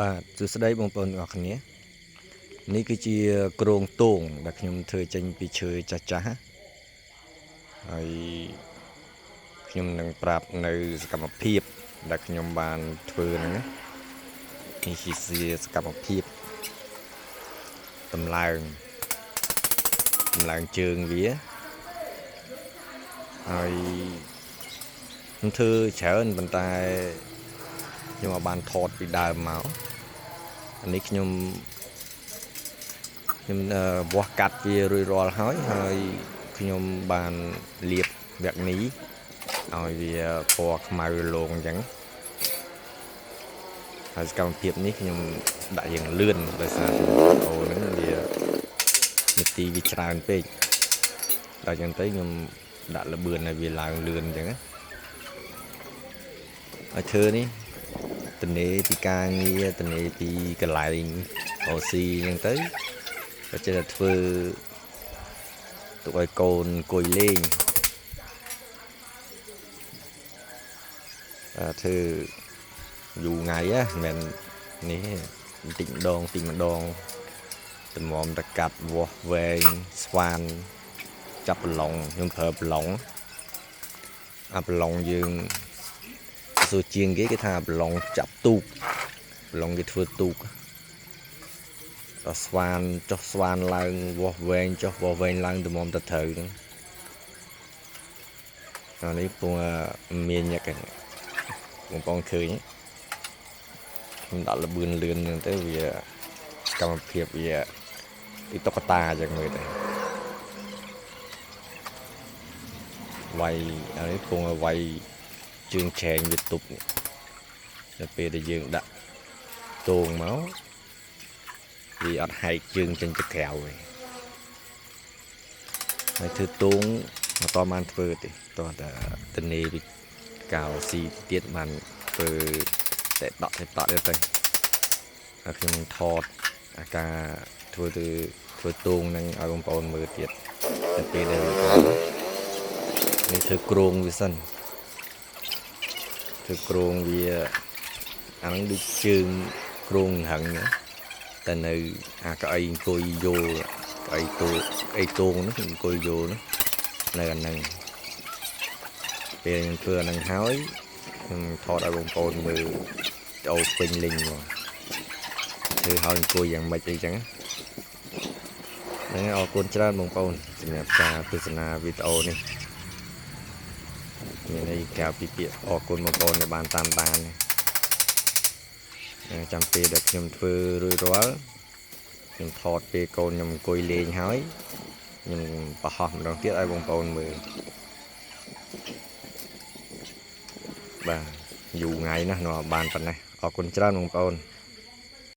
បាទសួស្តីបងប្អូនទាំងអស់គ្នានេះគឺជាក្រងទងដែលខ្ញុំធ្វើចេញពីឈើចាស់ចាស់ហើយខ្ញុំនឹងប្រាប់នៅសកម្មភាពដែលខ្ញុំបានធ្វើហ្នឹងណានេះជាសកម្មភាពតម្លើងជើងវាហើយខ្ញុំធ្វើច្រើនប៉ុន្តែខ្ញុំអត់បានថតពីដើមមកអានេះខ្ញុំវាស់កាត់វារួចរាល់ហើយខ្ញុំបានលាបវគ្គនេះឲ្យវាពណ៌ខ្មៅលោងអញ្ចឹងហើយសកម្មភាពនេះខ្ញុំដាក់យ៉ាងលឿនដោយសារអូហ្នឹងវានាទីវាច្រើនពេកដល់អញ្ចឹងទៅខ្ញុំដាក់ល្បឿនឲ្យវាឡើងលឿនអញ្ចឹងហើយធ្វើនេះតនេពីការងារតនេពីកន្លែងអូស៊ីអញ្ចឹងទៅក៏ចេះតែធ្វើទុកឲ្យកូនអង្គុយលេងធ្វើយូរថ្ងៃមិននេះបន្តិចម្ដងតម្រាំតកាត់វាស់វែងស្វានចាប់ប្រឡងខ្ញុំប្រើប្រឡងប្រឡងយើងសួរជាងគេថាប្រឡងចាប់ទូកប្រឡងគេធ្វើទូកដល់ស្វានចុះស្វានឡើងវាស់វែងចុះវាស់វែងឡើងតម្រាំទៅត្រូវហ្នឹងអានេះពងមានញឹកបងប្អូនឃើញខ្ញុំដាក់ល្បឿនលឿនហ្នឹងទៅវាកម្មភាពវាពីតុក្កតាអញ្ចឹងមើលទៅវាយអានេះពងវាយជើងឆែងវាទប់ដល់ពេលដែលយើងដាក់ទងមកវាអត់ហែកជើងចេញទៅក្រៅទេហើយធ្វើទងមិនតបានធ្វើទេតោះតែតនេពីកៅស៊ីទៀតបានធ្វើតែដកទៅហើយខ្ញុំថតអាការធ្វើទងនឹងឲ្យបងប្អូនមើលទៀតតែពេលដែលនេះធ្វើក្រងវាសិនធ្វើក្រងវាអាហ្នឹងដូចជើងក្រងហឹងតែនៅអាកៅអីអង្គុយយោកៅអីទងនោះអង្គុយយោនោះនៅអាហ្នឹងពេលខ្ញុំធ្វើអាហ្នឹងហើយខ្ញុំថតឲ្យបងប្អូនមើលអូពេញលេងមកធ្វើឲ្យអង្គុយយ៉ាងម៉េចអីចឹងហ្នឹងអរគុណច្រើនបងប្អូនសម្រាប់ការទស្សនាវីដេអូនេះមានន័យក្រៅពីពាក្យអរគុណបងប្អូនដែលបានតាមដានចាំពេលដែលខ្ញុំធ្វើរួចរាល់ខ្ញុំថតពេលកូនខ្ញុំអង្គុយលេងហើយខ្ញុំបង្ហោះម្ដងទៀតឲ្យបងប្អូនមើលបាទយូរថ្ងៃណាស់នៅបានប៉ុណ្ណេះអរគុណច្រើនបងប្អូន